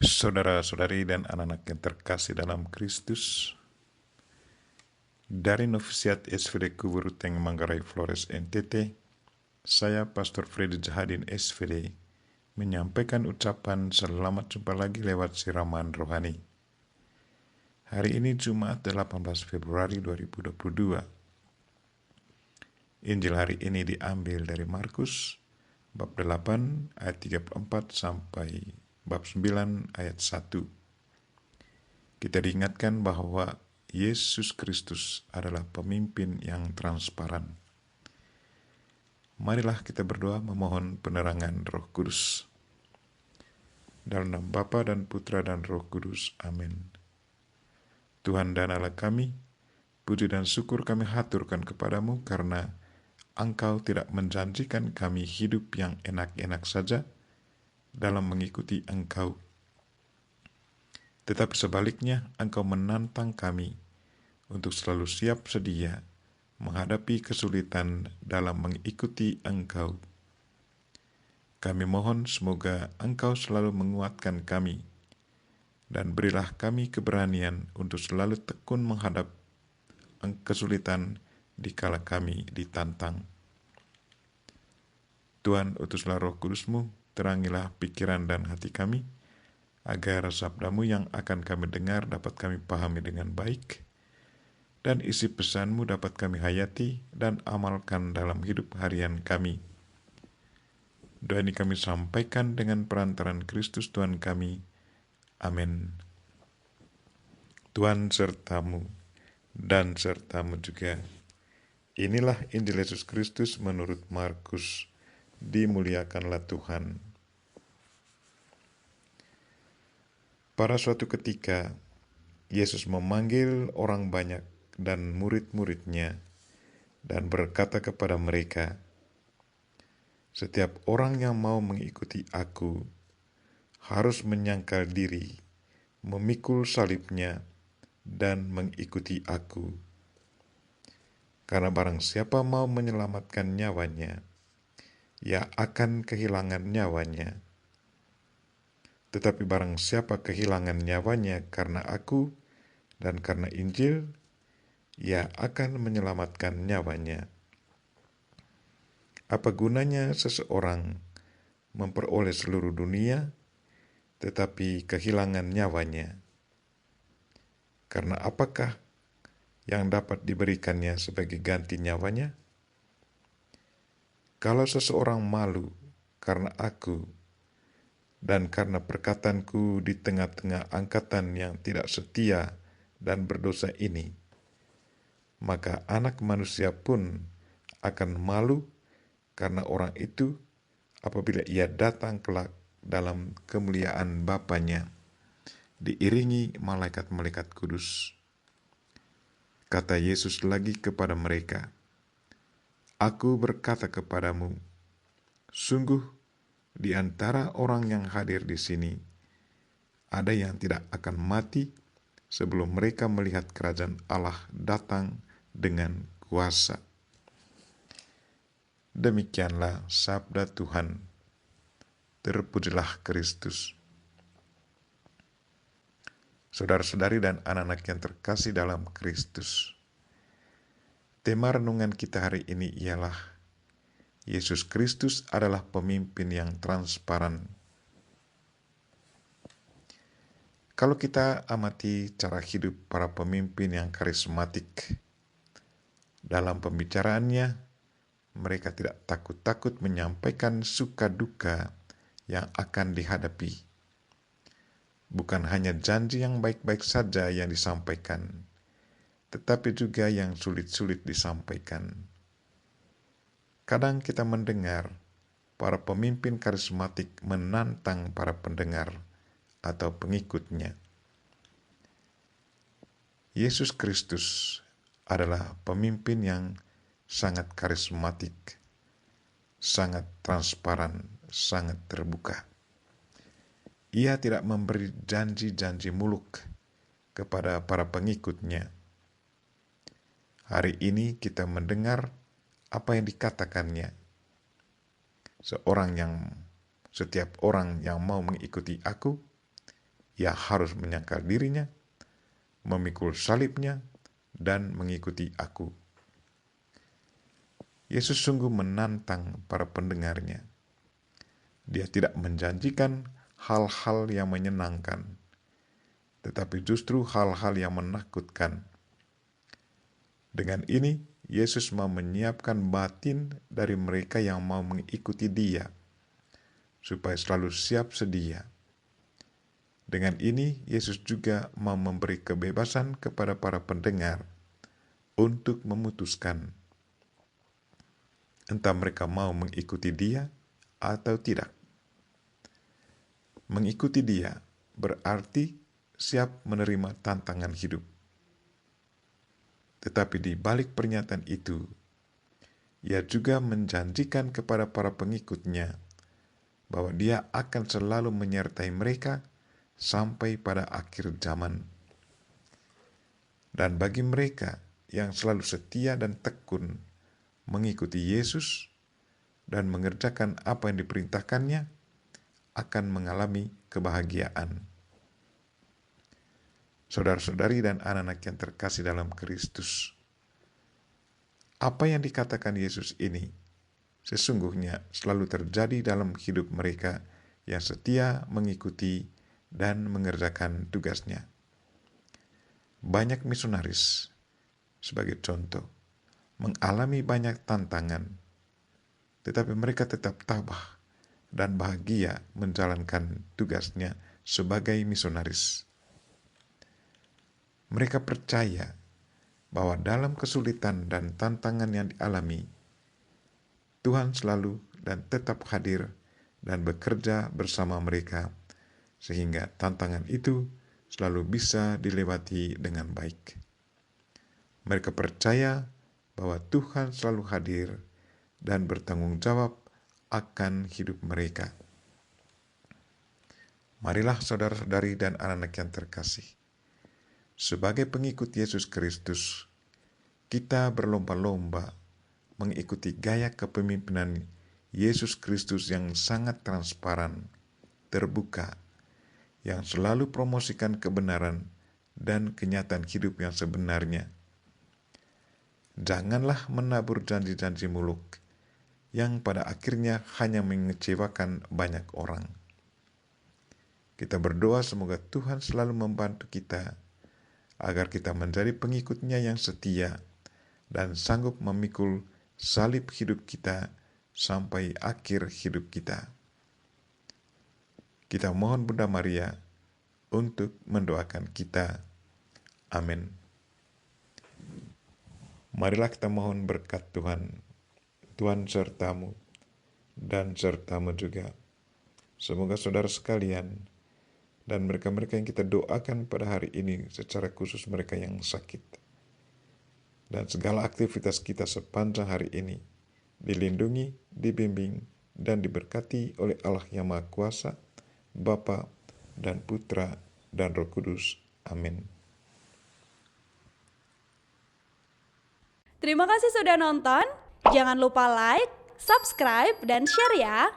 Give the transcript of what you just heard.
Saudara-saudari dan anak-anak yang terkasih dalam Kristus, dari Novisiat SVD Kuburuteng Manggarai Flores NTT, saya Pastor Freddy Jahadin SVD menyampaikan ucapan selamat jumpa lagi lewat siraman rohani. Hari ini Jumat 18 Februari 2022. Injil hari ini diambil dari Markus bab 8 ayat 34 sampai bab 9 ayat 1. Kita diingatkan bahwa Yesus Kristus adalah pemimpin yang transparan. Marilah kita berdoa memohon penerangan Roh Kudus. Dalam nama Bapa dan Putra dan Roh Kudus. Amin. Tuhan dan Allah kami, puji dan syukur kami haturkan kepadamu karena Engkau tidak menjanjikan kami hidup yang enak-enak saja dalam mengikuti Engkau. Tetapi sebaliknya, Engkau menantang kami untuk selalu siap sedia menghadapi kesulitan dalam mengikuti Engkau. Kami mohon semoga Engkau selalu menguatkan kami dan berilah kami keberanian untuk selalu tekun menghadap kesulitan dikala kami ditantang. Tuhan, utuslah Roh Kudus-Mu, terangilah pikiran dan hati kami, agar sabda-Mu yang akan kami dengar dapat kami pahami dengan baik, dan isi pesan-Mu dapat kami hayati dan amalkan dalam hidup harian kami. Doa ini kami sampaikan dengan perantaran Kristus Tuhan kami. Amin. Tuhan sertamu dan sertamu juga. Inilah Injil Yesus Kristus menurut Markus. Dimuliakanlah Tuhan. Pada suatu ketika, Yesus memanggil orang banyak dan murid-muridnya dan berkata kepada mereka, "Setiap orang yang mau mengikuti aku harus menyangkal diri, memikul salibnya, dan mengikuti aku. Karena barang siapa mau menyelamatkan nyawanya, ia akan kehilangan nyawanya. Tetapi barang siapa kehilangan nyawanya karena aku dan karena Injil, ia akan menyelamatkan nyawanya. Apa gunanya seseorang memperoleh seluruh dunia, tetapi kehilangan nyawanya? Karena apakah yang dapat diberikannya sebagai ganti nyawanya? Kalau seseorang malu karena aku dan karena perkataanku di tengah-tengah angkatan yang tidak setia dan berdosa ini, maka Anak Manusia pun akan malu karena orang itu apabila ia datang kelak dalam kemuliaan Bapanya, diiringi malaikat-malaikat kudus." Kata Yesus lagi kepada mereka, "Aku berkata kepadamu, sungguh di antara orang yang hadir di sini, ada yang tidak akan mati sebelum mereka melihat kerajaan Allah datang dengan kuasa." Demikianlah sabda Tuhan. Terpujilah Kristus. Saudara-saudari dan anak-anak yang terkasih dalam Kristus, tema renungan kita hari ini ialah Yesus Kristus adalah pemimpin yang transparan. Kalau kita amati cara hidup para pemimpin yang karismatik, dalam pembicaraannya, mereka tidak takut-takut menyampaikan suka duka yang akan dihadapi. Bukan hanya janji yang baik-baik saja yang disampaikan, tetapi juga yang sulit-sulit disampaikan. Kadang kita mendengar para pemimpin karismatik menantang para pendengar atau pengikutnya. Yesus Kristus adalah pemimpin yang sangat karismatik, sangat transparan, sangat terbuka. Ia tidak memberi janji-janji muluk kepada para pengikutnya. Hari ini kita mendengar apa yang dikatakannya. Setiap orang yang mau mengikuti aku, ia harus menyangkal dirinya, memikul salibnya, dan mengikuti aku. Yesus sungguh menantang para pendengarnya. Dia tidak menjanjikan hal-hal yang menyenangkan, tetapi justru hal-hal yang menakutkan. Dengan ini, Yesus mau menyiapkan batin dari mereka yang mau mengikuti Dia, supaya selalu siap sedia. Dengan ini, Yesus juga mau memberi kebebasan kepada para pendengar untuk memutuskan entah mereka mau mengikuti Dia atau tidak. Mengikuti Dia berarti siap menerima tantangan hidup. Tetapi di balik pernyataan itu, Ia juga menjanjikan kepada para pengikutnya bahwa Dia akan selalu menyertai mereka sampai pada akhir zaman. Dan bagi mereka yang selalu setia dan tekun mengikuti Yesus dan mengerjakan apa yang diperintahkannya, akan mengalami kebahagiaan. Saudara-saudari dan anak-anak yang terkasih dalam Kristus, apa yang dikatakan Yesus ini sesungguhnya selalu terjadi dalam hidup mereka yang setia mengikuti dan mengerjakan tugasnya. Banyak misionaris, sebagai contoh, mengalami banyak tantangan, tetapi mereka tetap tabah dan bahagia menjalankan tugasnya sebagai misionaris. Mereka percaya bahwa dalam kesulitan dan tantangan yang dialami, Tuhan selalu dan tetap hadir dan bekerja bersama mereka, sehingga tantangan itu selalu bisa dilewati dengan baik. Mereka percaya bahwa Tuhan selalu hadir dan bertanggung jawab akan hidup mereka. Marilah saudara-saudari dan anak-anak yang terkasih, sebagai pengikut Yesus Kristus, kita berlomba-lomba mengikuti gaya kepemimpinan Yesus Kristus yang sangat transparan, terbuka, yang selalu promosikan kebenaran dan kenyataan hidup yang sebenarnya. Janganlah menabur janji-janji muluk yang pada akhirnya hanya mengecewakan banyak orang. Kita berdoa semoga Tuhan selalu membantu kita agar kita menjadi pengikutnya yang setia dan sanggup memikul salib hidup kita sampai akhir hidup kita. Kita mohon Bunda Maria untuk mendoakan kita. Amin. Marilah kita mohon berkat Tuhan. Tuhan sertamu dan sertamu juga. Semoga saudara sekalian dan mereka-mereka yang kita doakan pada hari ini, secara khusus mereka yang sakit, dan segala aktivitas kita sepanjang hari ini dilindungi, dibimbing, dan diberkati oleh Allah yang Maha Kuasa, Bapa dan Putra dan Roh Kudus. Amin. Terima kasih sudah nonton. Jangan lupa like, subscribe, dan share ya.